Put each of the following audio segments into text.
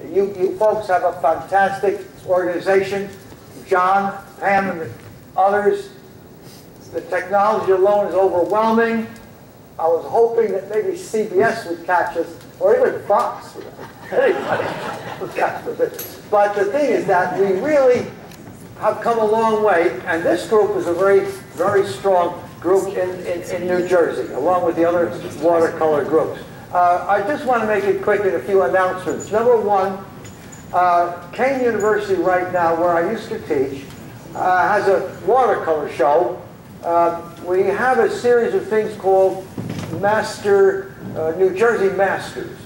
You folks have a fantastic organization. John, Pam, and others. The technology alone is overwhelming. I was hoping that maybe CBS would catch us, or even Fox. Anybody would catch us. But the thing is that we really have come a long way, and this group is a very, very strong group in New Jersey, along with the other watercolor groups. I just want to make it quick in a few announcements. Number one, Kane University right now, where I used to teach, has a watercolor show. We have a series of things called New Jersey Masters.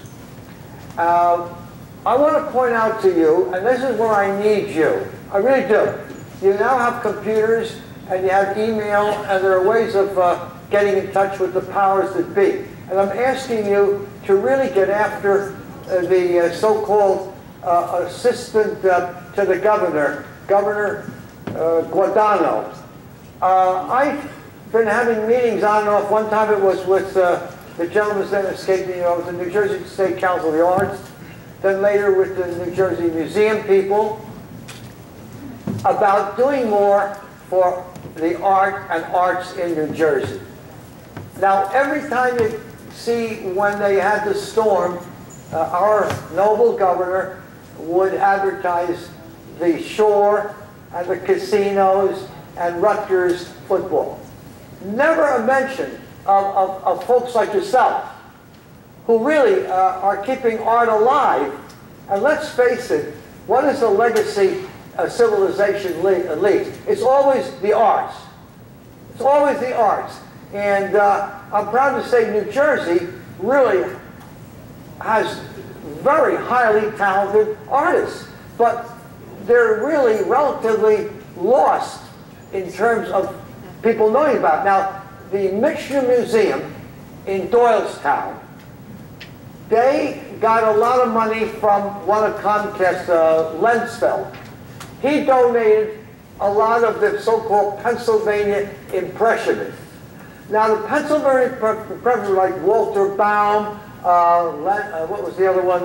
I want to point out to you, and this is where I need you, I really do. You now have computers, and you have email, and there are ways of getting in touch with the powers that be. And I'm asking you to really get after the so-called assistant to the governor, Governor Guadagno. I've been having meetings on and off. One time it was with the gentleman's then escaped me, with the New Jersey State Council of the Arts, then later with the New Jersey Museum people, about doing more for the art and arts in New Jersey. Now, every time you see when they had the storm, our noble governor would advertise the shore and the casinos and Rutgers football. Never a mention of folks like yourself, who really are keeping art alive. And let's face it, what is the legacy civilization leaves? It's always the arts. It's always the arts. And I'm proud to say New Jersey really has very highly talented artists, but they're really relatively lost in terms of people knowing about it. Now, the Mixture Museum in Doylestown, they got a lot of money from one of Comcast's, Lensfeld. He donated a lot of the so-called Pennsylvania Impressionists. Now, the Pennsylvania Impressionists, like Walter Baum, what was the other one?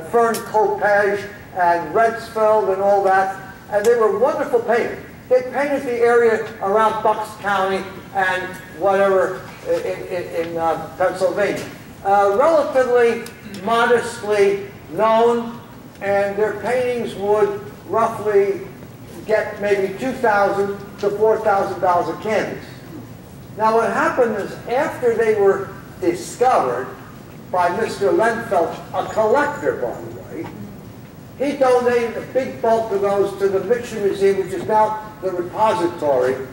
Fern Kopej and Rensfeld and all that, and they were wonderful painters. They painted the area around Bucks County and whatever in Pennsylvania. Relatively modestly known, and their paintings would roughly get maybe $2,000 to $4,000 a canvas. Now what happened is, after they were discovered by Mr. Lensfeld, a collector by the way, he donated a big bulk of those to the Mixture Museum, which is now the repository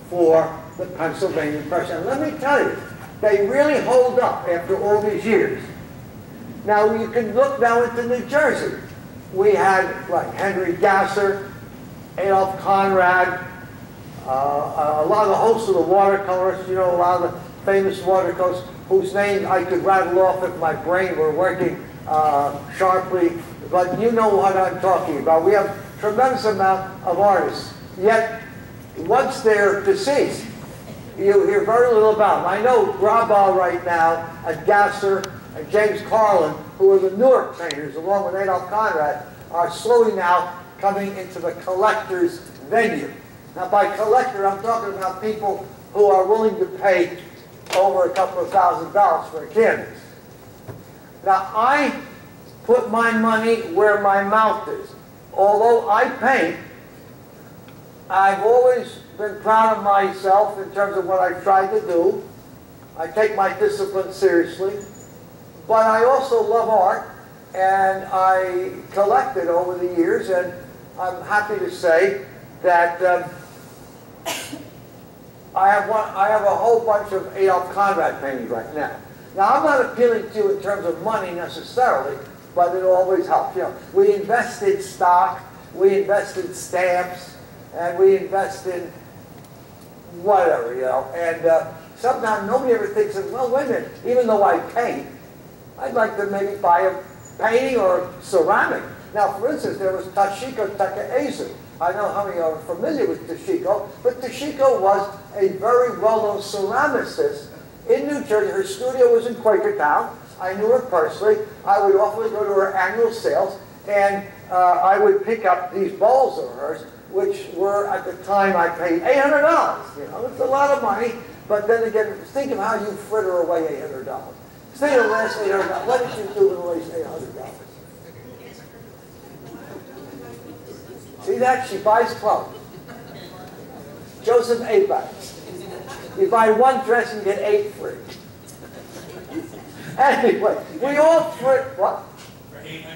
for the Pennsylvania Impression. And let me tell you, they really hold up after all these years. Now you can look now into New Jersey. We had like Henry Gasser, Adolph Conrad, a lot of the hosts of the watercolorists, you know, a lot of the famous watercolorists whose names I could rattle off if my brain were working sharply, but you know what I'm talking about. We have a tremendous amount of artists, yet once they're deceased, you hear very little about them. I know Grabau right now, and Gasser, and James Carlin, who are the Newark painters, along with Adolph Conrad, are slowly now coming into the collector's venue. Now by collector, I'm talking about people who are willing to pay over a couple of $1,000s for a canvas. Now I put my money where my mouth is. Although I paint, I've always been proud of myself in terms of what I've tried to do. I take my discipline seriously, but I also love art, and I collected over the years, and I'm happy to say that I have a whole bunch of Adolph Conrad paintings right now. Now, I'm not appealing to you in terms of money necessarily, but it always helps. You know, we invest in stock, we invest in stamps, and we invest in whatever, you know. And sometimes nobody ever thinks of, well, wait a minute, even though I paint, I'd like to maybe buy a painting or ceramic. Now, for instance, there was Toshiko Takaezu. I know how many are familiar with Toshiko, but Toshiko was a very well-known ceramicist in New Jersey. Her studio was in Quakertown, I knew her personally. I would often go to her annual sales, and I would pick up these bowls of hers, which were, at the time, I paid $800. You know, it's a lot of money, but then again, think of how you fritter away $800. Think of the last $800. What did you do with the last $800? See that? She buys clothes. Joseph A. You buy one dress and get 8 free. Anyway, we all thrift. What? For $800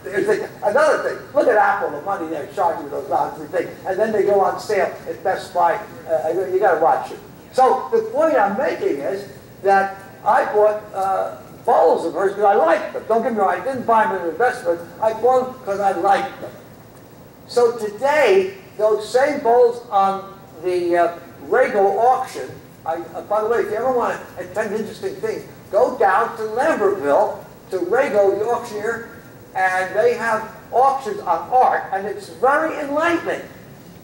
There's another thing. Look at Apple, the money they're charging for those lousy things. And then they go on sale at Best Buy. You got to watch it. So the point I'm making is that I bought bowls of hers because I liked them. Don't get me wrong, I didn't buy them as an investment. I bought them because I liked them. So today, those same bowls on the Rego auction, by the way, if you ever want to attend interesting things, go down to Lambertville, to Rego, the auctioneer, and they have auctions on art, and it's very enlightening.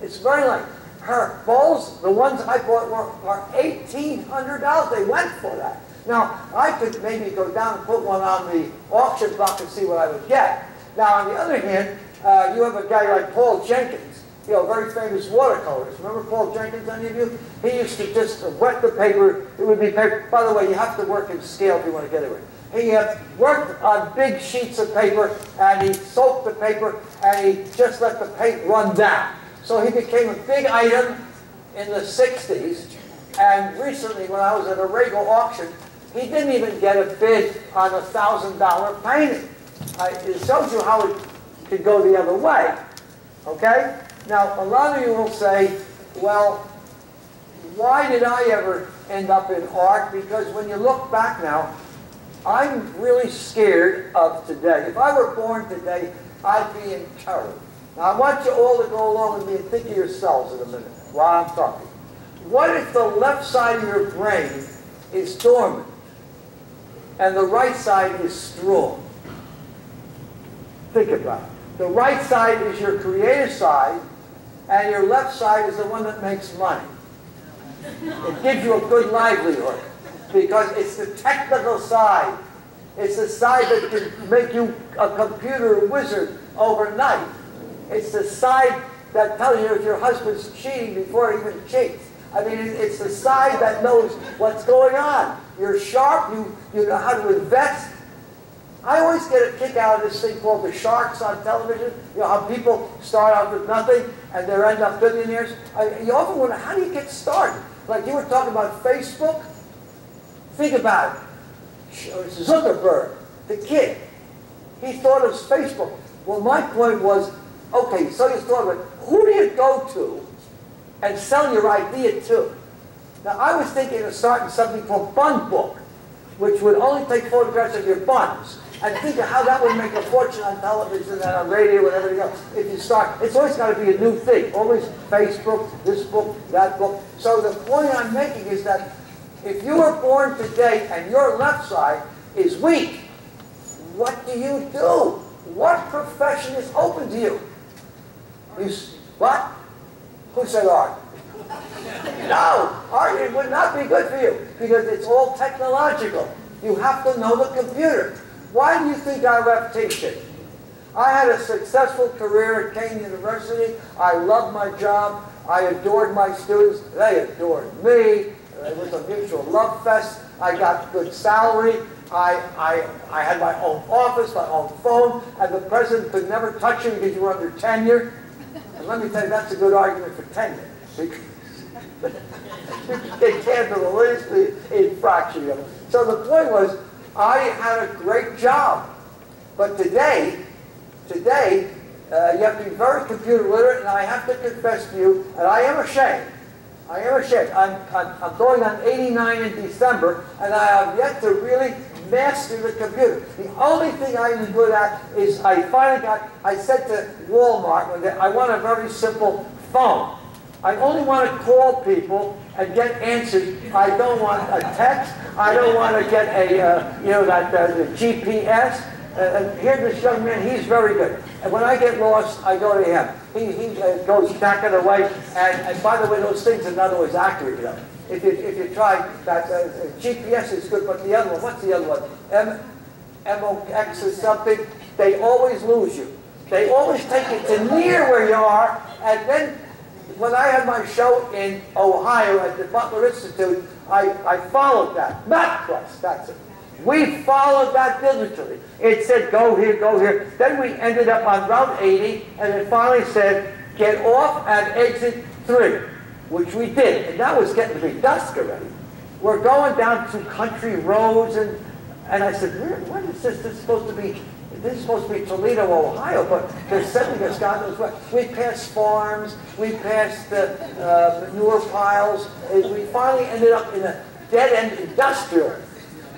It's very enlightening. Her bowls, the ones I bought, were $1,800. They went for that. Now, I could maybe go down and put one on the auction block and see what I would get. Now, on the other hand, you have a guy like Paul Jenkins, you know, very famous watercolorist. Remember Paul Jenkins, any of you? He used to just wet the paper. It would be paper. By the way, you have to work in scale if you want to get it. He worked on big sheets of paper, and he soaked the paper, and he just let the paint run down. So he became a big item in the 60s. And recently, when I was at a Rego auction, he didn't even get a bid on a $1,000 painting. It shows you how it could go the other way. Okay? Now, a lot of you will say, well, why did I ever end up in art? Because when you look back now, I'm really scared of today. If I were born today, I'd be in terror. Now, I want you all to go along with me and think of yourselves in a minute while I'm talking. What if the left side of your brain is dormant and the right side is strong? Think about it. The right side is your creative side, and your left side is the one that makes money. It gives you a good livelihood because it's the technical side. It's the side that can make you a computer wizard overnight. It's the side that tells you if your husband's cheating before he even cheats. I mean, it's the side that knows what's going on. You're sharp, you know how to invest. I always get a kick out of this thing called the sharks on television. You know how people start out with nothing and they end up billionaires. You often wonder, how do you get started? Like you were talking about Facebook. Think about it. Zuckerberg, the kid, he thought of Facebook. Well, my point was, okay, so you thought of it. Who do you go to and sell your idea to? Now, I was thinking of starting something called Bun Book, which would only take photographs of your buns. And think of how that would make a fortune on television and on radio and everything else. If you start, it's always got to be a new thing. Always Facebook, this book, that book. So the point I'm making is that if you were born today and your left side is weak, what do you do? What profession is open to you? What? Who said art? No, art it would not be good for you because it's all technological. You have to know the computer. Why do you think I left teaching? I had a successful career at Kean University. I loved my job. I adored my students. They adored me. It was a mutual love fest. I got good salary. I had my own office, my own phone, and the president could never touch you because you were under tenure. And let me tell you, that's a good argument for tenure. They can't release the infraction. So the point was, I had a great job. But today, you have to be very computer literate, and I have to confess to you, and I am ashamed. I am ashamed. I'm going on 89 in December, and I have yet to really master the computer. The only thing I'm good at is I said to Walmart one day, I want a very simple phone. I only want to call people and get answers. I don't want a text. I don't want to get a, the GPS. And here's this young man, he's very good. And when I get lost, I go to him. He goes back and away. And by the way, those things are not always accurate, you know. if you try that, GPS is good, but the other one, what's the other one? MOX or something, they always lose you. They always take you to near where you are, and then when I had my show in Ohio at the Butler Institute, I followed that. MapQuest, that's it. We followed that diligently. It said, go here, go here. Then we ended up on Route 80, and it finally said, get off at exit 3, which we did. And that was getting to be dusk already. We're going down to country roads, and I said, what is this? This is supposed to be, Toledo, Ohio, but they're sending us God knows what. We passed farms, we passed manure piles, and we finally ended up in a dead-end industrial.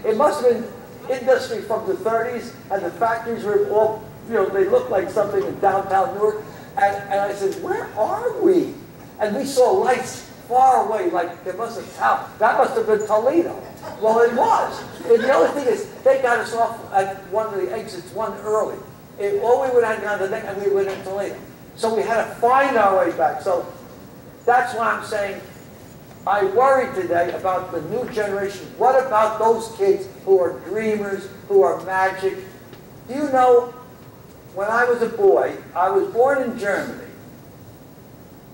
It must have been industry from the 30s, and the factories were all, they looked like something in downtown Newark. And I said, where are we? And we saw lights far away, like there must have that must have been Toledo. Well, it was. And the other thing is, they got us off at one of the exits one early. All we would have gone the next, and we went in Toledo. So we had to find our way back. So that's why I'm saying, I worry today about the new generation. What about those kids who are dreamers, who are magic? Do you know, when I was a boy, I was born in Germany.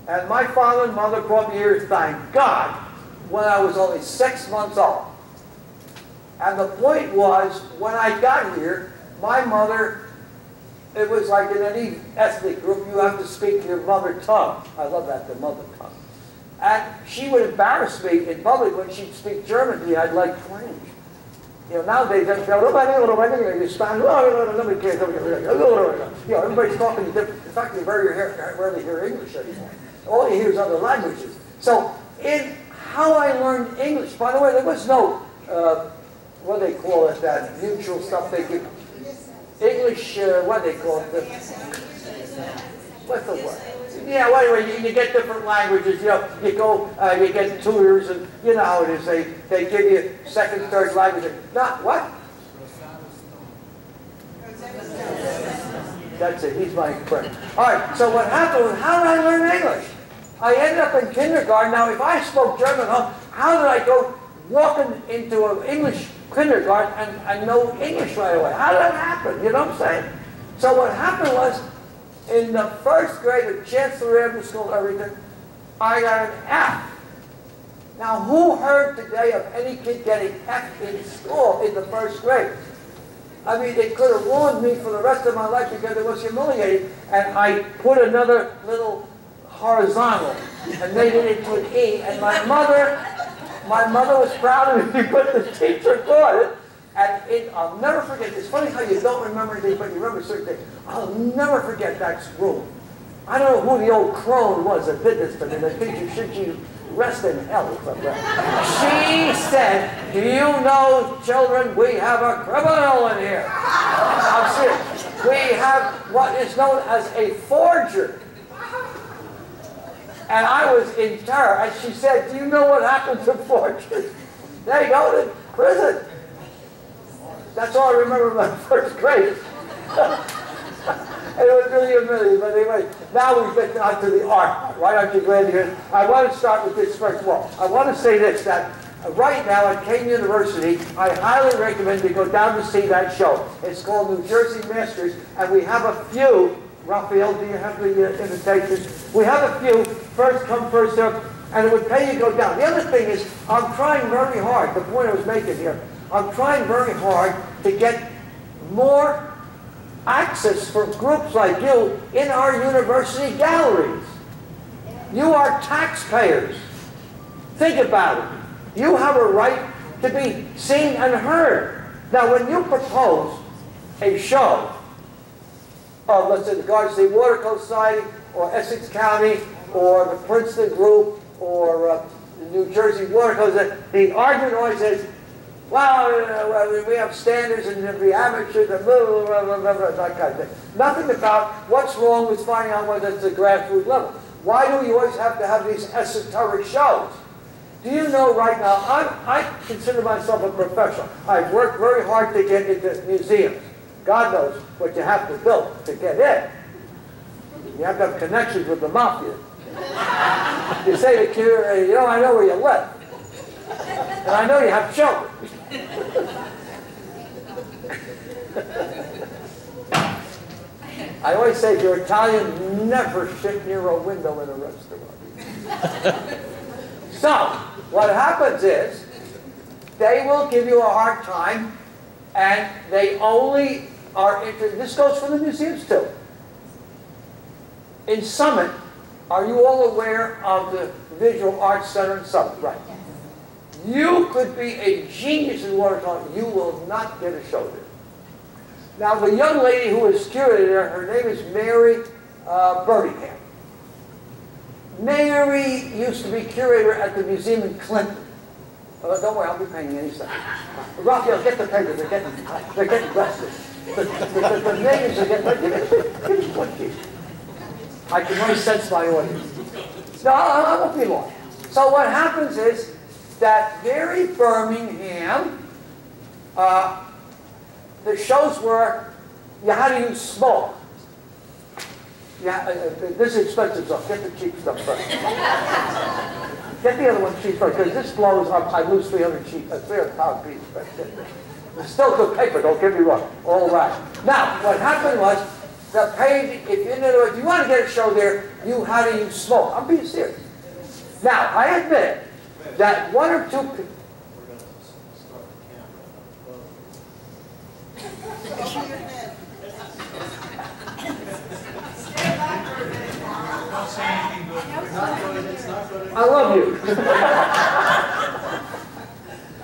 And my father and mother brought me here, thank God, when I was only 6 months old. And the point was, when I got here, my mother, it was like in any ethnic group, you have to speak your mother tongue. I love that, the mother tongue. And she would embarrass me in public when she'd speak German to me. I'd like cringe. Nowadays, everybody's talking different. In fact, you rarely hear English anymore. All you hear is other languages. So, in how I learned English, by the way, there was no, what do they call it, that mutual stuff they give. English, what do they call it? What's the word? Yeah, well, anyway, you get different languages, you go, you get tutors, and you know how it is, they give you second, third language. Not what? That's it, he's my friend. All right, so what happened was, how did I learn English? I ended up in kindergarten. Now, if I spoke German home, how did I go walking into an English kindergarten and know English right away? How did that happen? You know what I'm saying? So what happened was, in the first grade of Chancellor Avenue School, everything, I got an F. Now, who heard today of any kid getting F in school in the first grade? I mean, they could have ruined me for the rest of my life because it was humiliating. And I put another little horizontal and made it into an E. And my mother was proud of me, but the teacher caught it. And I'll never forget. It's funny how you don't remember things, but you remember certain things. I'll never forget that rule. I don't know who the old crone was that did this to me. The teacher, should she rest in hell or something. She said, do you know, children, we have a criminal in here. I'm serious. We have what is known as a forger. And I was in terror. And she said, do you know what happens to forgers? They go to prison. That's all I remember about first grade. And it was really amazing. But anyway, now we've been on to the art. Why aren't you glad to hear it? I want to start with this first of all. I want to say this, that right now at Kean University, I highly recommend you go down to see that show. It's called New Jersey Masters, and we have a few. Raphael, do you have the invitation? We have a few, first come, first served, and it would pay you to go down. The other thing is, I'm trying very hard, the point I was making here, I'm trying very hard to get more access for groups like you in our university galleries. You are taxpayers. Think about it. You have a right to be seen and heard. Now, when you propose a show of, let's say, the Garden State Watercolor Society, or Essex County, or the Princeton Group, or the New Jersey Watercolor, the argument always is, well, we have standards and the amateurs and blah, blah, blah, blah, blah, that kind of thing. Nothing about what's wrong with finding out whether it's a grassroots level. Why do you always have to have these esoteric shows? Do you know right now, I consider myself a professional. I've worked very hard to get into museums. God knows what you have to build to get in. You have to have connections with the mafia. You say to curator, I know where you live. And I know you have children. I always say if you're Italian, never sit near a window in a restaurant. So, what happens is, they will give you a hard time, and they only are interested. This goes for the museums too. In Summit, are you all aware of the Visual Arts Center in Summit? Right. You could be a genius in watercolor. You will not get a show there. Now, the young lady who is curator, her name is Mary Birmingham. Mary used to be curator at the museum in Clinton. Don't worry, I'll be paying you any second. Raphael, get the papers. They're getting restless. The names are getting. Give me 1 sheet. I can really sense my audience. No, I won't be long. So what happens is that Mary Birmingham, the shows were you had to use smoke. Yeah, this is expensive stuff. Get the cheap stuff first. Get the other one cheap first, because this blows up. I lose 300 pound piece. It's still good paper. Don't get me wrong. All right. Now, what happened was the page. If you want to get a show there, you had to use smoke. I'm being serious. Now, I admit that one or two. I love you. And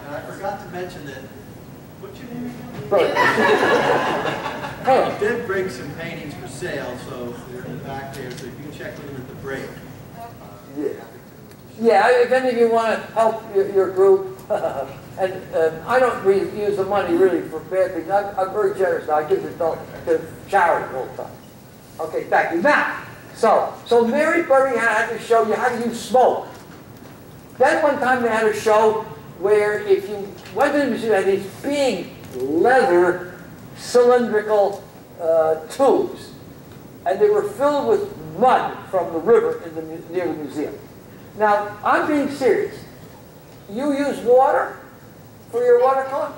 I forgot to mention that. What's your name again? Hey. I did bring some paintings for sale, so they're in the back there. So if you can check with them at the break. Yeah, if any of you want to help your group, and I don't use the money really for bad things. I'm very generous. I give it to charity all the time. Okay, thank you. Now, so Mary Birmingham had to show you how to use smoke. Then one time they had a show where if you went to the museum, they had these big leather cylindrical tubes, and they were filled with mud from the river near the museum. Now, I'm being serious. You use water for your watercolor?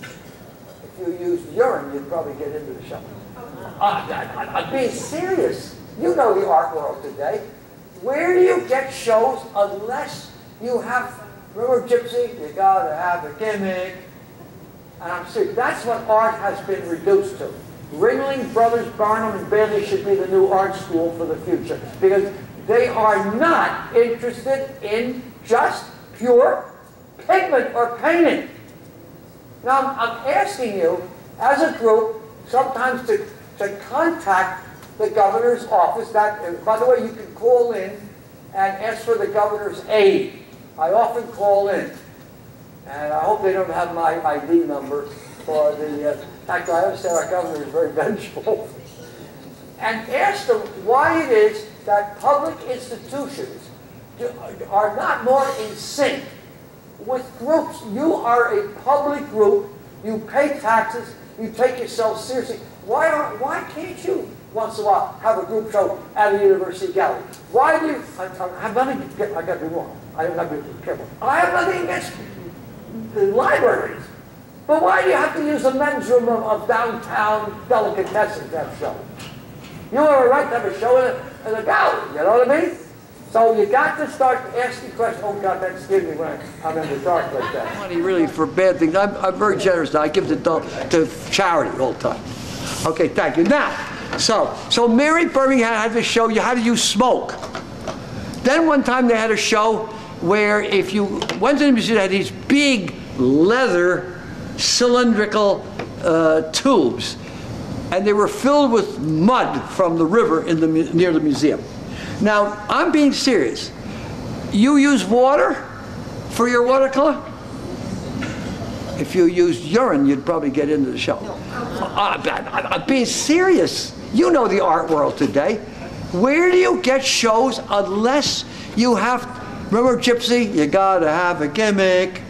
If you used urine, you'd probably get into the show. I'm being serious. You know the art world today. Where do you get shows unless you have, remember Gypsy? You gotta have a gimmick. And I'm serious. That's what art has been reduced to. Ringling Brothers, Barnum, and Bailey should be the new art school for the future. Because they are not interested in just pure pigment or painting. Now, I'm asking you, as a group, sometimes to contact the governor's office. That, by the way, you can call in and ask for the governor's aid. I often call in. And I hope they don't have my ID number for the... Actually, I understand our governor is very vengeful. And ask them why it is that public institutions are not more in sync with groups. You are a public group. You pay taxes. You take yourself seriously. Why can't you, once in a while, have a group show at a university gallery? Why do you... I have nothing... I got to be wrong. I have nothing... Careful. I have nothing against the libraries. But why do you have to use the men's room of downtown delicatessens that show? You have a right to have a show in a gallery, you know what I mean? So you got to start asking questions. Oh God, that scared me when I'm in the dark like that. Money really for bad things. I'm very generous now. I give to charity all the time. Okay, thank you. Now, so Mary Birmingham had to show you how to use smoke. Then one time they had a show where if you went to the museum, they had these big leather cylindrical tubes, and they were filled with mud from the river near the museum. Now, I'm being serious. You use water for your watercolor? If you used urine, you'd probably get into the show. I'm being serious. You know the art world today. Where do you get shows unless you have, remember Gypsy? You gotta have a gimmick.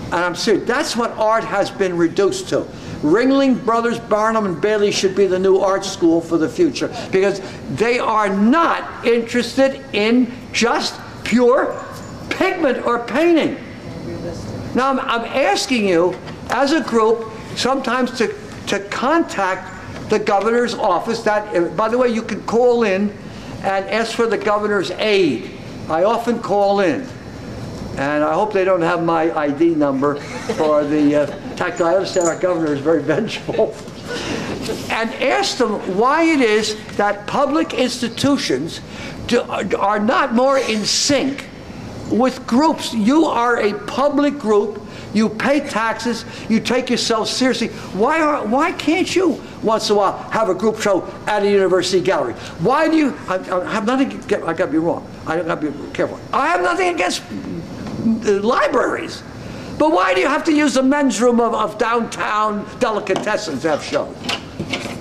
And I'm serious. That's what art has been reduced to. Ringling Brothers, Barnum, and Bailey should be the new art school for the future, because they are not interested in just pure pigment or painting. Now, I'm asking you, as a group, sometimes to contact the governor's office. That, by the way, you can call in and ask for the governor's aide. I often call in. And I hope they don't have my ID number for the tax. I understand our governor is very vengeful. And ask them why it is that public institutions are not more in sync with groups. You are a public group. You pay taxes. You take yourself seriously. Why can't you once in a while have a group show at a university gallery? Why do you? I have nothing. I got to be wrong. I got to be careful. I have nothing against libraries, but why do you have to use the men's room of downtown delicatessens to have shows?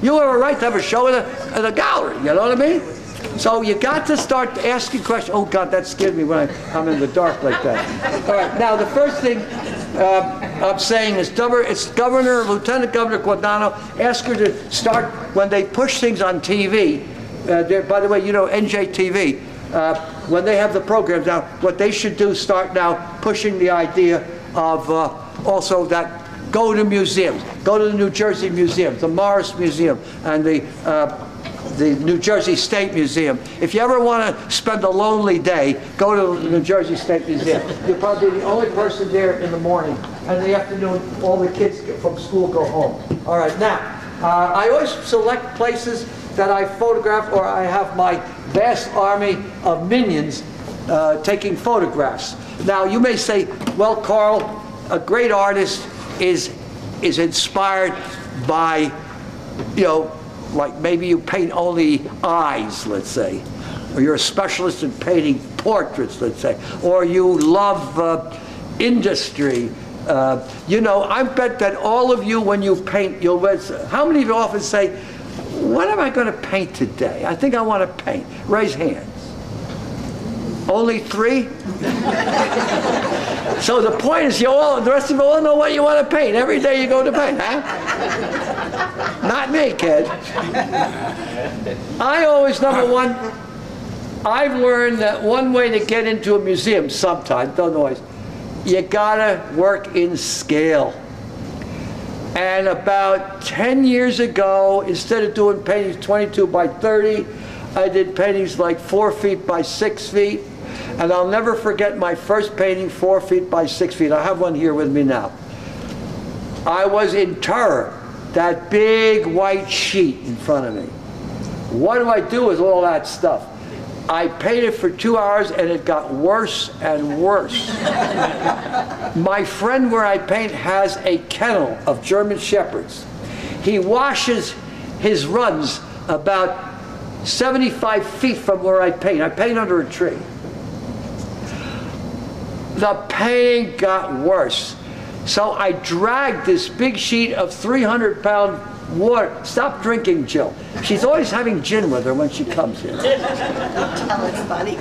You have a right to have a show at a gallery. You know what I mean? So you got to start asking questions. Oh God, that scared me when I'm in the dark like that. All right, now the first thing I'm saying is Lieutenant Governor Guadagno, ask her to start when they push things on TV. By the way, you know NJTV, when they have the programs now, what they should do, start now pushing the idea of also that go to museums. Go to the New Jersey Museum, the Morris Museum, and the New Jersey State Museum. If you ever want to spend a lonely day, go to the New Jersey State Museum. You're probably the only person there in the morning, and in the afternoon, all the kids from school go home. All right, now, I always select places that I photograph, or I have my vast army of minions taking photographs. Now, you may say, well, Carl, a great artist is inspired by, you know, like maybe you paint only eyes, let's say, or you're a specialist in painting portraits, let's say, or you love industry. You know, I bet that all of you, when you paint, how many of you often say, what am I going to paint today? I think I want to paint. Raise hands. Only 3? So the point is, the rest of you all know what you want to paint. Every day you go to paint, huh? Not me, kid. I always, number one, I've learned that one way to get into a museum sometimes, don't always, you gotta work in scale. And about 10 years ago, instead of doing paintings 22 by 30, I did paintings like 4 feet by 6 feet. And I'll never forget my first painting, 4 feet by 6 feet. I have one here with me now. I was in terror. That big white sheet in front of me. What do I do with all that stuff? I painted for 2 hours and it got worse and worse. My friend where I paint has a kennel of German Shepherds. He washes his runs about 75 feet from where I paint. I paint under a tree. The painting got worse. So I dragged this big sheet of 300-pound water. Stop drinking, Jill. She's always having gin with her when she comes here. Don't tell, it's funny.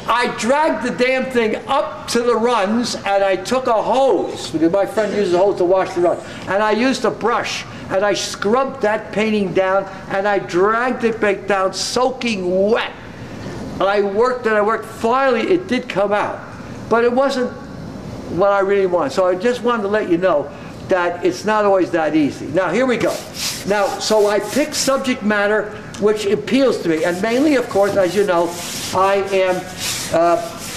I dragged the damn thing up to the runs, and I took a hose, because my friend uses a hose to wash the runs, and I used a brush, and I scrubbed that painting down, and I dragged it back down, soaking wet. And I worked and I worked. Finally, it did come out, but it wasn't what I really wanted. So I just wanted to let you know that it's not always that easy. Now, here we go. Now, so I picked subject matter which appeals to me, and mainly, of course, as you know, I am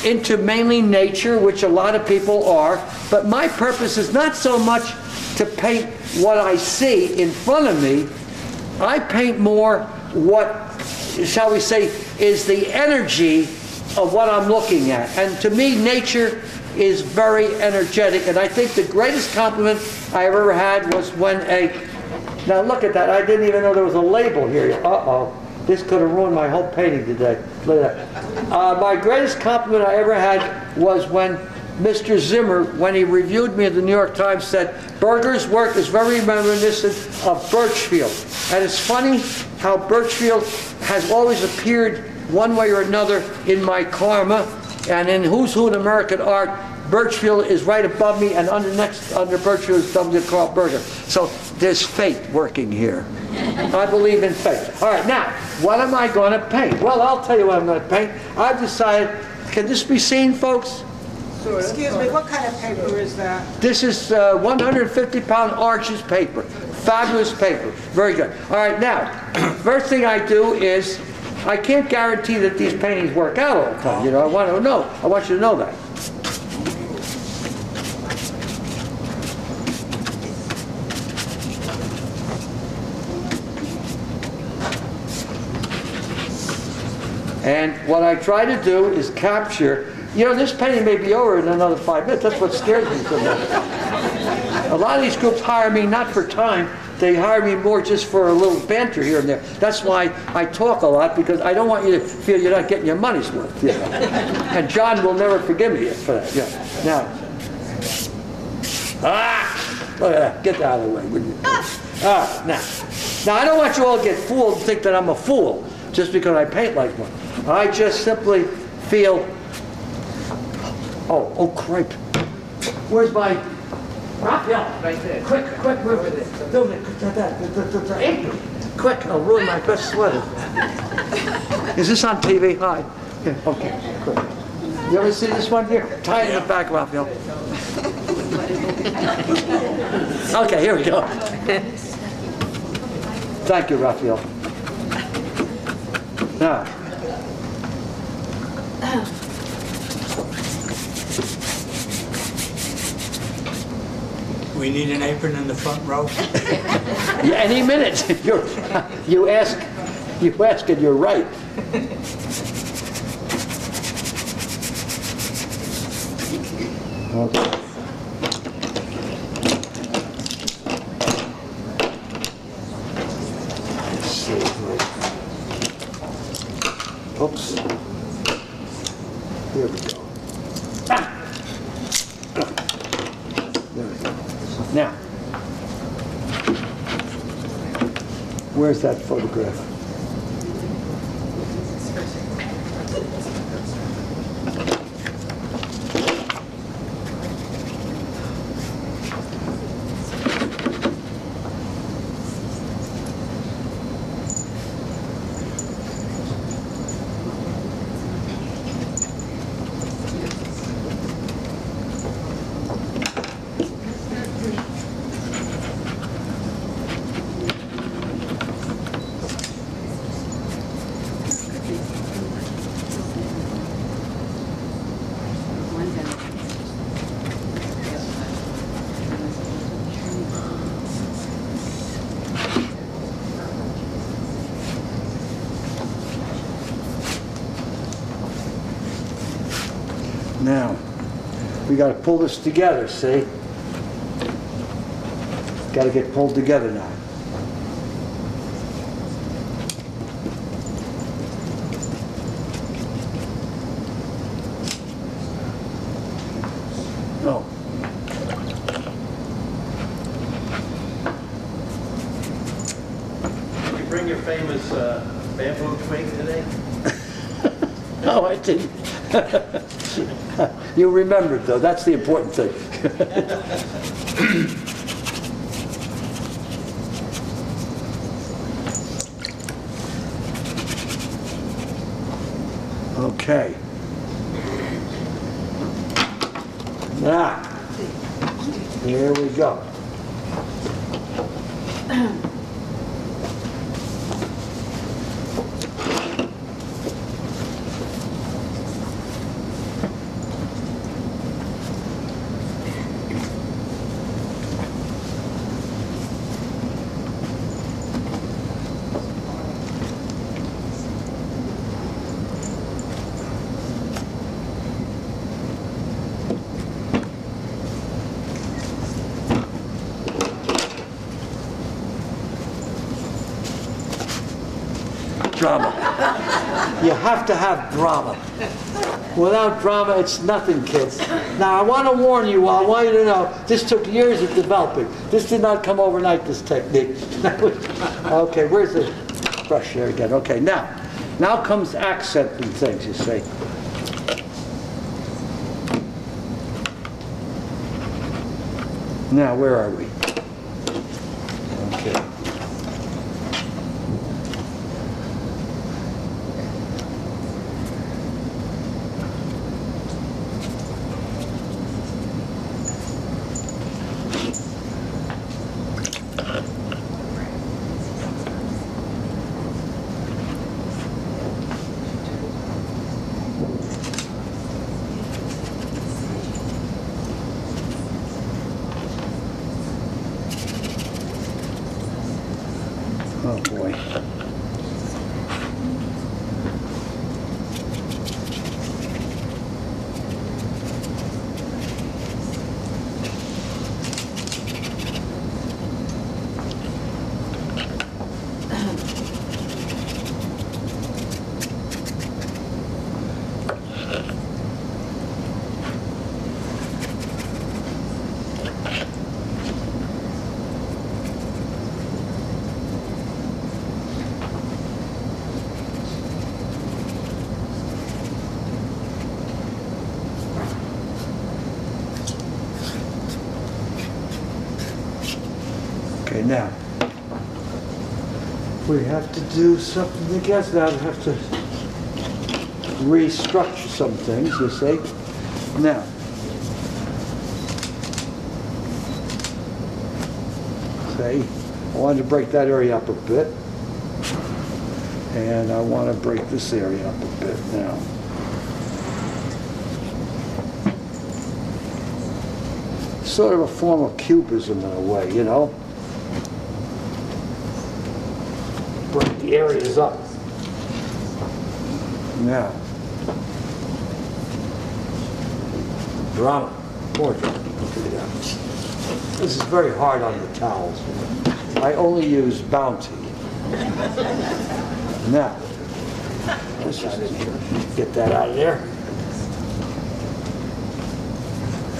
into mainly nature, which a lot of people are, but my purpose is not so much to paint what I see in front of me. I paint more what, shall we say, is the energy of what I'm looking at. And to me, nature is very energetic, and I think the greatest compliment I ever had was when now look at that, I didn't even know there was a label here. Uh-oh, this could have ruined my whole painting today. Look at that. My greatest compliment I ever had was when Mr. Zimmer, when he reviewed me at the New York Times, said, Berger's work is very reminiscent of Birchfield. And it's funny how Birchfield has always appeared one way or another in my karma, and in Who's Who in American Art, Birchfield is right above me, and under Birchfield is W. Carl Berger. So there's fate working here. I believe in fate. All right, now, what am I going to paint? Well, I'll tell you what I'm going to paint. I've decided, can this be seen, folks? Excuse me, what kind of paper is that? This is 150-pound Arches paper. Fabulous paper. Very good. All right, now, first thing I do is, I can't guarantee that these paintings work out all the time. You know, I want to know. I want you to know that. And what I try to do is capture, you know, this painting may be over in another 5 minutes. That's what scares me so much. A lot of these groups hire me not for time, they hire me more just for a little banter here and there. That's why I talk a lot, because I don't want you to feel you're not getting your money's worth. You know? And John will never forgive me for that. Yeah. Now, look at that. Get that out of the way, would you? Now I don't want you all to get fooled and think that I'm a fool just because I paint like one. I just simply feel, oh crap. Where's my Raphael? Right there. Quick, move it. Quick, I'll ruin my best sweater. Is this on TV? Hi. Yeah, okay, quick. You ever see this one here? Tie it in the back, Raphael. Okay, here we go. Thank you, Raphael. Now. We need an apron in the front row. Any minute. You ask and you're right. Okay. Let's see. Oops. Here we go. There we go. Now, where's that photograph? Now, we got to pull this together, see? Got to get pulled together now. Oh. Did you bring your famous bamboo twig today? No, I didn't. You remembered, though. That's the important thing. Okay. Now, here we go. Drama. You have to have drama. Without drama, it's nothing, kids. Now, I want to warn you all, I want you to know, this took years of developing. This did not come overnight, this technique. Okay, where's the brush there again? Okay, now comes accent and things, you see. Now, where are we? Okay. Oh boy. Okay, now, we have to do something, I guess now we have to restructure some things, you see. Now, say, I wanted to break that area up a bit, and I want to break this area up a bit now. Sort of a form of cubism in a way, you know. Break the areas up. Now, drama, more drama. This is very hard on the towels. I only use Bounty. Now, this is in here. Get that out of there.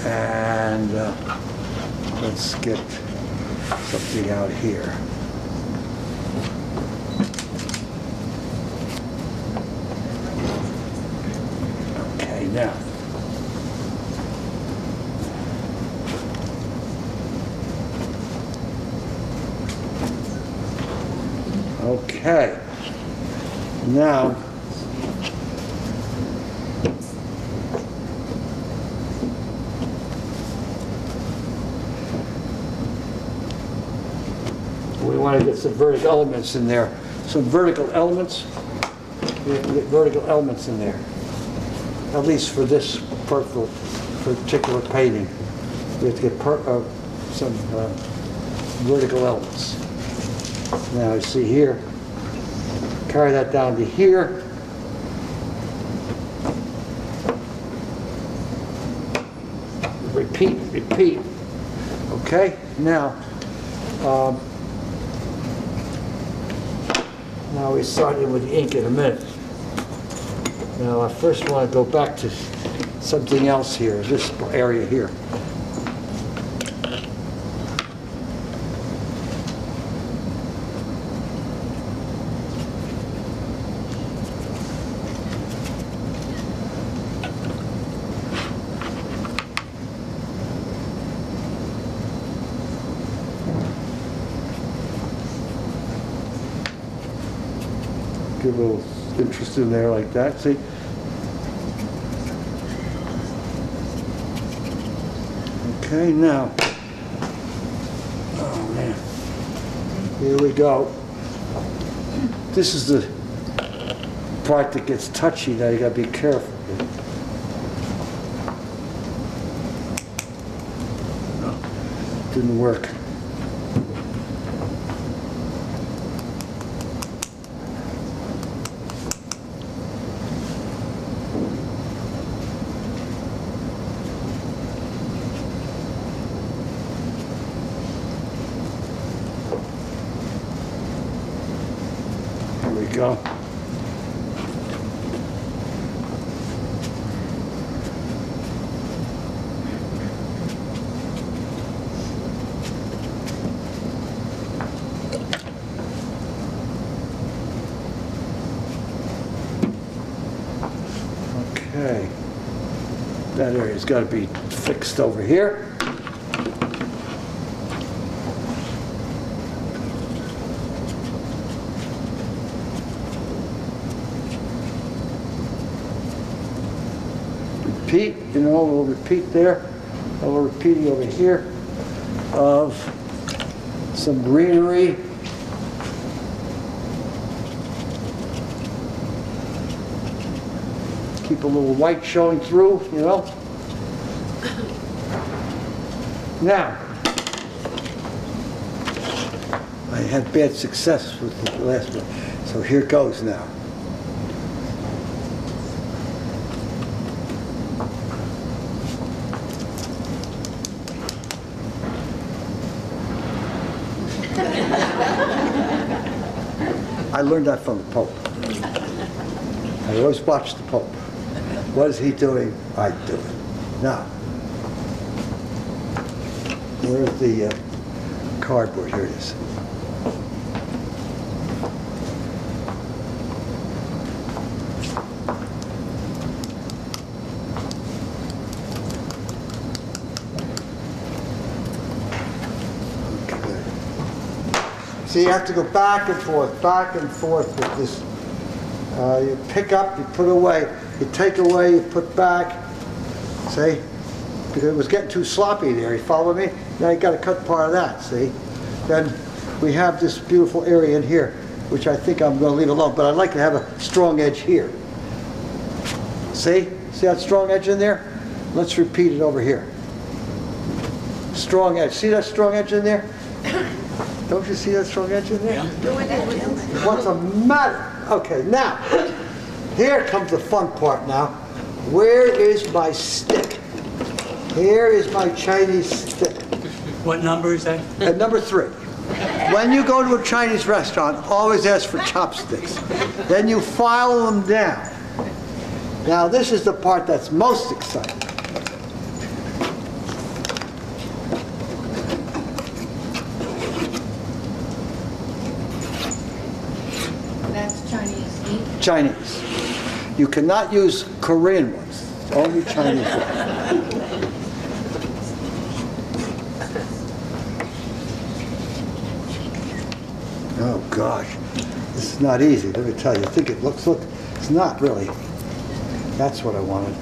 And let's get something out here. Okay, now. Okay. Now, we want to get some vertical elements in there. Some vertical elements. We have to get vertical elements in there. At least for this particular painting. We have to get some vertical elements. Now you see here, carry that down to here. Repeat, repeat. Okay, now, now we start in with the ink in a minute. Now I first want to go back to something else here, this area here. Give a little interest in there like that, see? Okay, now, oh man, here we go. This is the part that gets touchy, now you gotta be careful. No, didn't work. Go. Okay, that area's got to be fixed over here. Repeat, you know, we'll repeat there, and we're repeating over here of some greenery. Keep a little white showing through, you know. Now, I had bad success with the last one. So here goes now. I learned that from the Pope. I always watch the Pope. What is he doing? I do it. Now, where's the cardboard? Here it is. See, you have to go back and forth with this. You pick up, you put away, you take away, you put back. See? Because it was getting too sloppy there. You follow me? Now you got to cut part of that, see? Then we have this beautiful area in here, which I think I'm going to leave alone, but I'd like to have a strong edge here. See? See that strong edge in there? Let's repeat it over here. Strong edge. See that strong edge in there? Don't you see that strong edge in there? Yeah. What's the matter? Okay, now, here comes the fun part now. Where is my stick? Here is my Chinese stick. What number is that? Number 3. When you go to a Chinese restaurant, always ask for chopsticks. Then you file them down. Now, this is the part that's most exciting. That's Chinese ink? Chinese. You cannot use Korean ones. Only Chinese ones. Oh gosh, this is not easy. Let me tell you. I think it looks. Look, it's not really. That's what I wanted.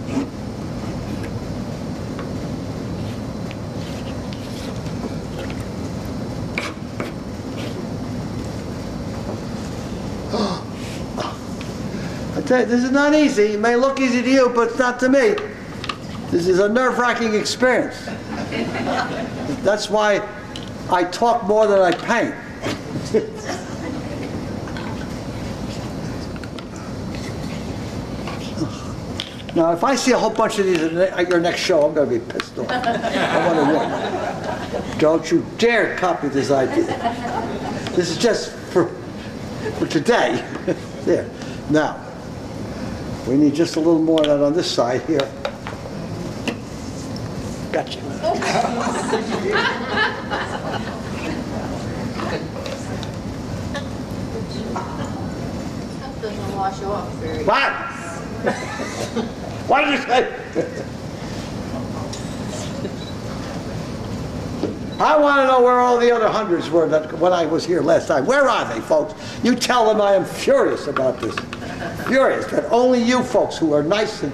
I tell you, this is not easy. It may look easy to you, but it's not to me. This is a nerve-wracking experience. That's why I talk more than I paint. Now, if I see a whole bunch of these at your next show, I'm going to be pissed off. I want to win. Don't you dare copy this idea. This is just for today. There. Now, we need just a little more of that on this side here. Gotcha. Stuff doesn't wash off very What? What did you say? I want to know where all the other hundreds were that when I was here last time. Where are they, folks? You tell them I am furious about this. Furious that only you folks who are nice and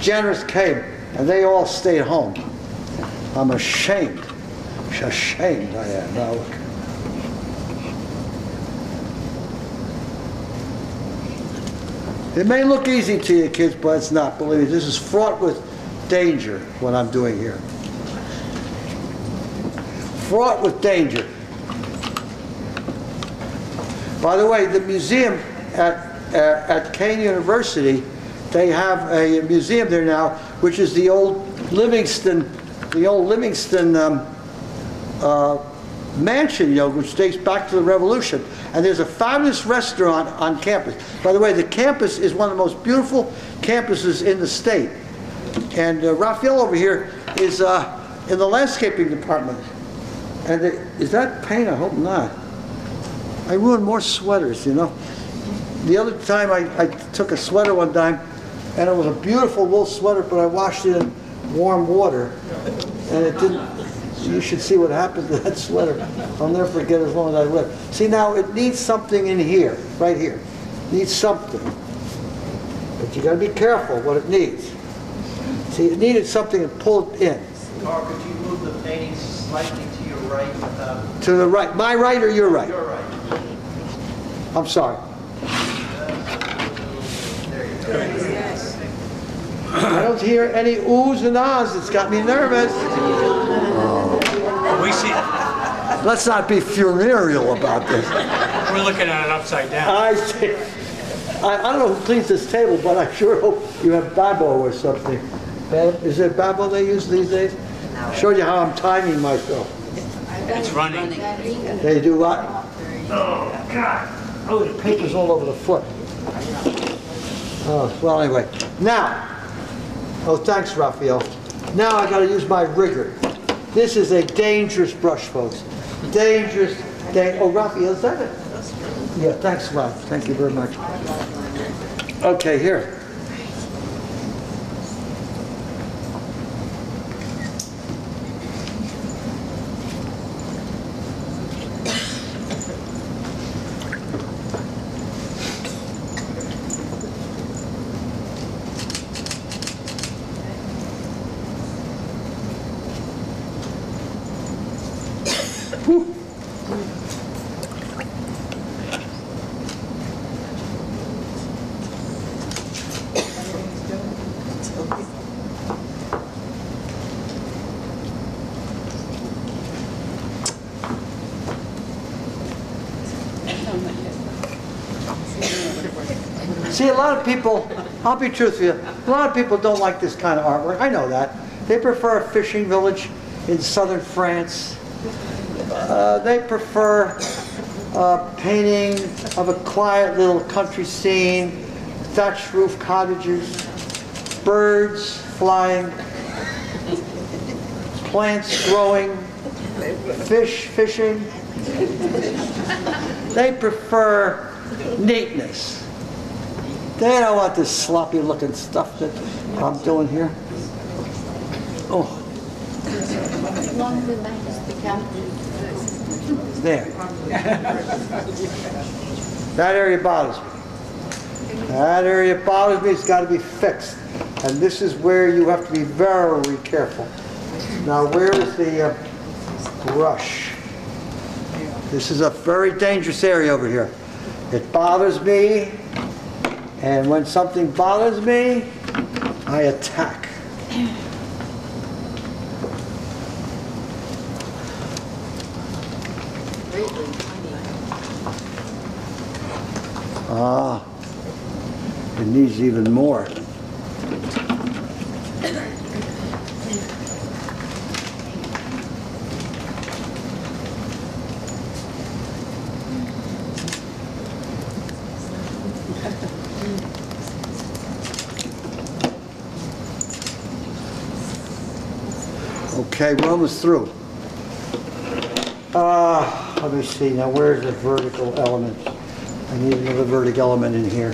generous came, and they all stayed home. I'm ashamed. Ashamed I am. Now look. It may look easy to you kids, but it's not. Believe me, this is fraught with danger, what I'm doing here. Fraught with danger. By the way, the museum at Kean University, they have a museum there now, which is the old Livingston mansion, you know, which dates back to the Revolution. And there's a fabulous restaurant on campus. By the way, the campus is one of the most beautiful campuses in the state. And Raphael over here is in the landscaping department. And is that paint? I hope not. I ruined more sweaters, you know. The other time I took a sweater one time, and it was a beautiful wool sweater, but I washed it in warm water, and it didn't. You should see what happened to that sweater. I'll never forget as long as I live. See, now it needs something in here, right here. It needs something. But you got to be careful what it needs. See, it needed something to pull it in. Carl, could you move the painting slightly to your right? To the right. My right or your right? Your right. I'm sorry. There you go. Yes. I don't hear any oohs and ahs. It's got me nervous. We see. let's not be funereal about this. We're looking at it upside down. I see. I don't know who cleans this table, but I sure hope you have Babo or something. Is it Babo they use these days? Showed you how I'm timing myself. It's running. They do what? Oh, God. Oh, the paper's all over the foot. Oh, well, anyway. Now, oh, thanks, Raphael. Now I got to use my rigger. This is a dangerous brush, folks. Dangerous. Oh, Raphael, is that it? Yeah, thanks, Ralph. Thank you very much. Okay, here. See, a lot of people, I'll be truthful with you, a lot of people don't like this kind of artwork. I know that. They prefer a fishing village in southern France. They prefer painting of a quiet little country scene, thatched roof cottages, birds flying, plants growing, fish fishing. They prefer neatness. They don't want this sloppy looking stuff that I'm doing here. Oh. There. That area bothers me. That area bothers me. It's got to be fixed. And this is where you have to be very careful. Now, where is the brush? This is a very dangerous area over here. It bothers me. And when something bothers me, I attack. Ah, it needs even more. Okay, we're almost through. Let me see, now where's the vertical element? I need another vertical element in here.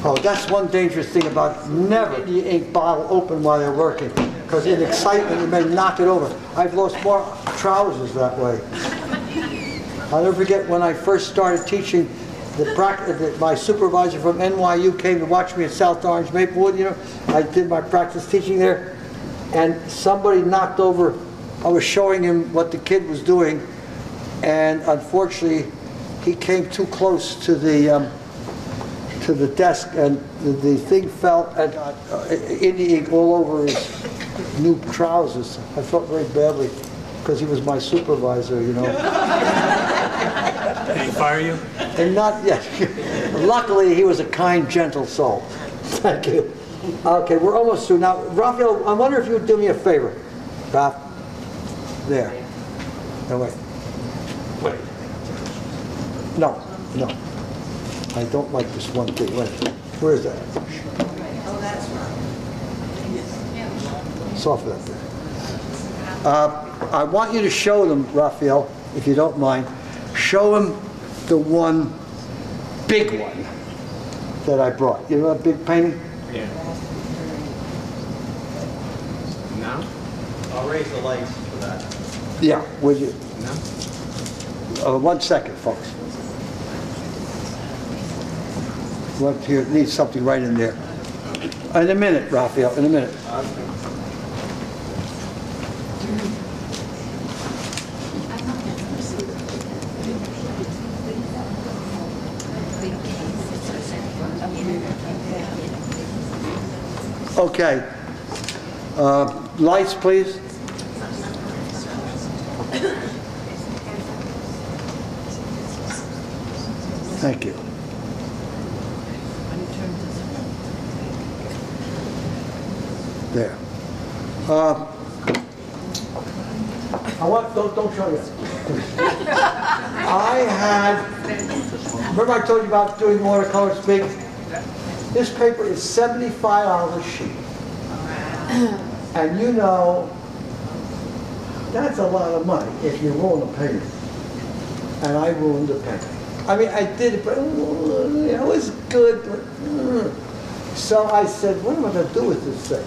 Oh, that's one dangerous thing about never the ink bottle open while you're working, because in excitement you may knock it over. I've lost more trousers that way. I'll never forget when I first started teaching, my supervisor from NYU came to watch me at South Orange Maplewood, you know. I did my practice teaching there, and somebody knocked over, I was showing him what the kid was doing, and unfortunately he came too close to the desk, and the thing fell and got Indian ink all over his new trousers. I felt very badly because he was my supervisor, you know. Did he fire you? And not yet. Luckily, he was a kind, gentle soul. Thank you. Okay, we're almost through. Now, Raphael, I wonder if you would do me a favor. Raph, there. No, wait. Wait. No, no. I don't like this one thing. Wait. Where is that? Oh, that's right. Soften that there. I want you to show them, Raphael, if you don't mind. Show them the one, big one, that I brought. You know that big painting? Yeah. No? I'll raise the lights for that. Yeah, would you? No? 1 second, folks. Left here, needs something right in there. In a minute, Raphael, in a minute. Okay. Lights, please. Thank you. There. Don't show you. Remember I told you about doing watercolors big? This paper is $75 a sheet. And you know, that's a lot of money if you ruin a painting. And I ruined a painting. I mean, I did it, but it was good. But, so I said, what am I going to do with this thing?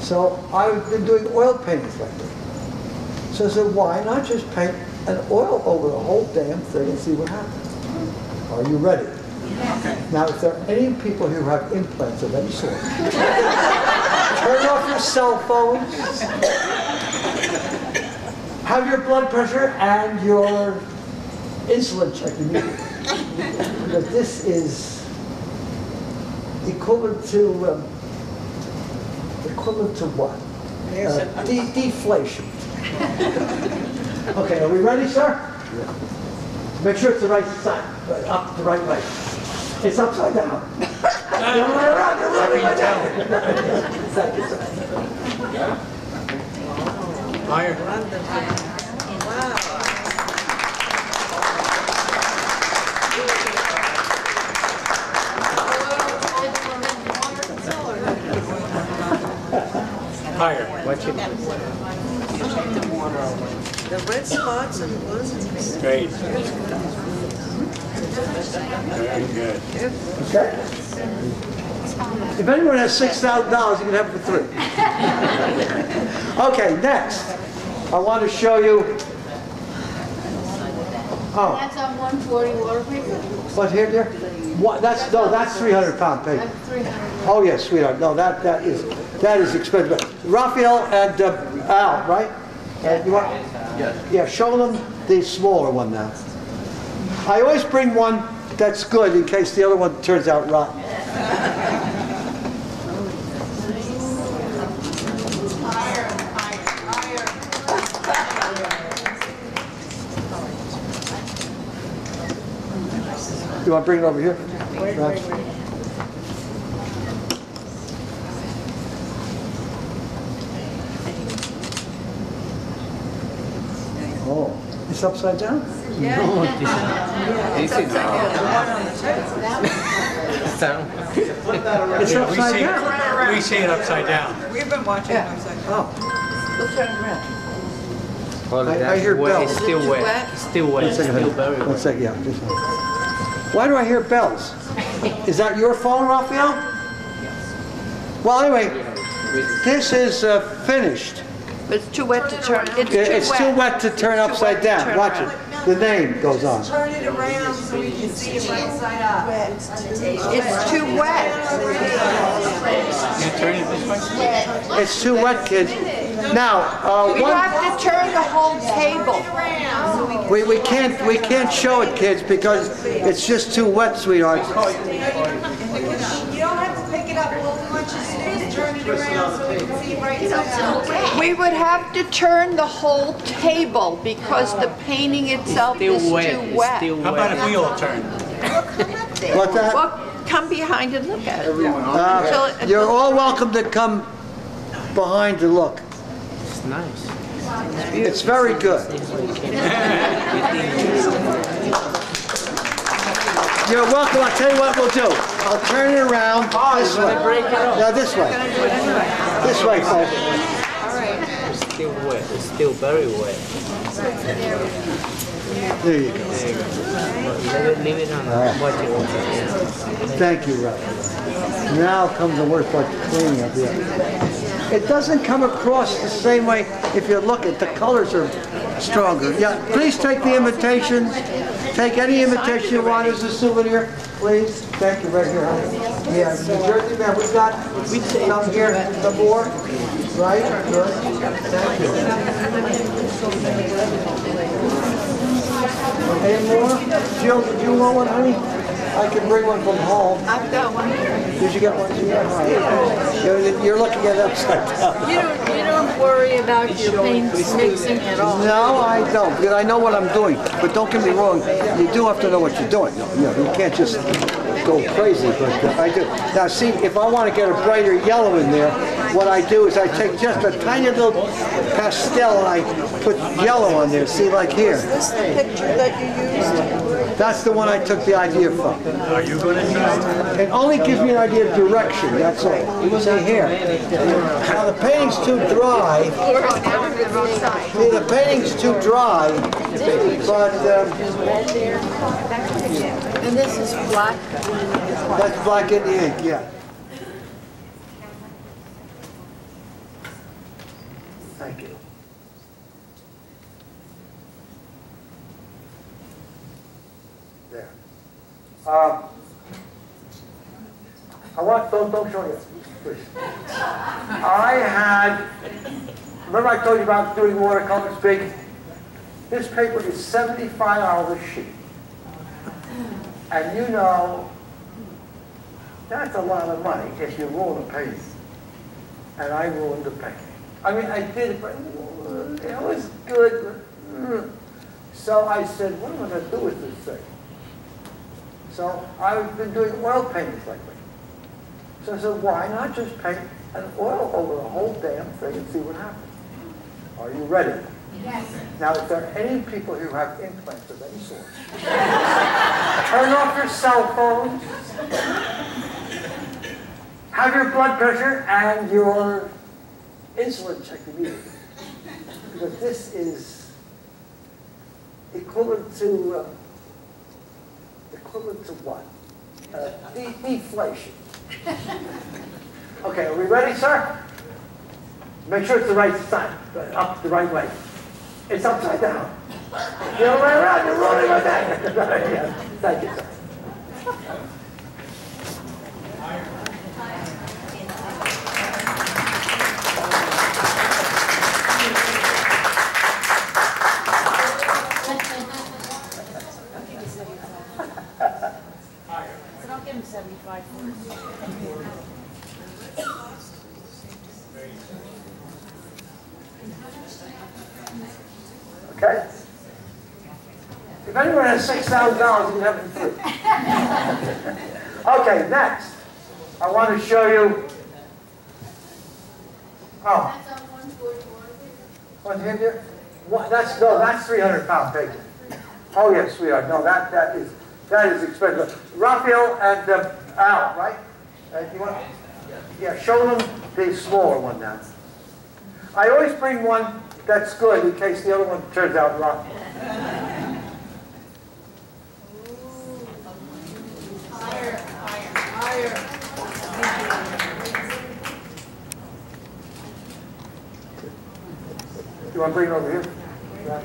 So I've been doing oil paintings lately. So I said, why not just paint an oil over the whole damn thing and see what happens? Are you ready? Yes. Now, if there are any people who have implants of any sort, turn off your cell phones, have your blood pressure and your insulin checked immediately. Because this is equivalent to what? Deflation. Okay, are we ready, sir? Yeah. Make sure it's the right side, up the right way. It's upside down. Higher. Higher. Watch it. The red spots and the blues. Great. Very good. Okay. If anyone has $6,000, you can have it for $3. Okay, next. I want to show you. Oh. That's on 140 water paper? What here, dear? What? That's 300-pound paper. That's 300. Oh yes, sweetheart. No, that is expensive. Raphael and Al, right? You want? Yes. Yeah. Show them the smaller one now. I always bring one that's good in case the other one turns out rotten. You want to bring it over here? Wait. Oh, it's upside down? Yeah. No, It's upside down. It's upside down. We see it upside down. We've been watching it upside down. Oh. Let's turn it around. I hear bells. It's still wet. It's still wet. It's still very wet. 1 second, yeah. Just why do I hear bells? Is that your phone, Raphael? Well, anyway, this is finished. But it's too wet to turn. It's too wet to turn upside down. Watch it. The name goes on. Turn it around so we can see it right side up. It's too wet. You turn it this way? It's too wet, kids. Now, You have to turn the whole table. we can't show it, kids, because it's just too wet, sweetheart. You don't have to pick it up. All we want you to do is turn it around so we can see it right side up. We would have to turn the whole table because the painting itself is too wet. How about if we all turn? What's that? Well, come behind and look at it. You're all welcome to come behind to look. It's nice. It's very good. You're welcome. I'll tell you what we'll do. I'll turn it around this way. No, this way. This way, folks. It's still wet. It's still very wet. There you go. There you go. Leave it on. Watch it. Yeah. Thank you, Ralph. Now comes the worst part, the cleaning up here. It doesn't come across the same way if you look at the colors are stronger. Yeah, please take the invitations. Take any invitation you want as a souvenir, please. Thank you, right here, honey. Yeah, New Jersey, man, we've got some here, the board, right? Good. Thank you. Any more? Jill, did you want one, honey? I can bring one from home. I've got one here. Did you get one? You're looking at it upside down. You don't worry about your paints mixing at all. No, I don't, because I know what I'm doing. But don't get me wrong, you do have to know what you're doing. You can't just go crazy, but I do. Now see, if I want to get a brighter yellow in there, what I do is I take just a tiny little pastel and I put yellow on there. See, like here. Is this the picture that you used? That's the one I took the idea from. Are you going to try? It only gives me an idea of direction, that's all. See here. Now the painting's too dry. See, the painting's too dry, but And this is black. that's black in the ink, yeah. Thank you. There. I want, don't show you, please. Remember I told you about doing watercolors big? This paper is $75 a sheet. And you know, that's a lot of money if you ruin a painting. And I ruined the painting. I mean, I did it, but it was good. But, so I said, what am I going to do with this thing? So I've been doing oil paintings lately. So I said, why not just paint an oil over the whole damn thing and see what happens? Are you ready? Yes. Now, if there are any people who have implants of any sort, turn off your cell phones, have your blood pressure and your insulin checked immediately. Because this is equivalent to what? Deflation. Okay, are we ready, sir? Make sure it's the right side, up the right way. It's upside down. The other way around, you're rolling with that. Yeah. Thank you, sir. So don't give him 75 for it. Okay? If anyone has $6,000, you can have it for free. Okay, next. I want to show you. Oh. That's on 144. What's in here? What, that's 300-pound paper. Oh yes, sweetheart. No, that is expensive. Raphael and Al, right? You want? Yeah, show them the smaller one now. I always bring one that's good in case the other one turns out rotten. Higher. You want to bring it over here? Yeah.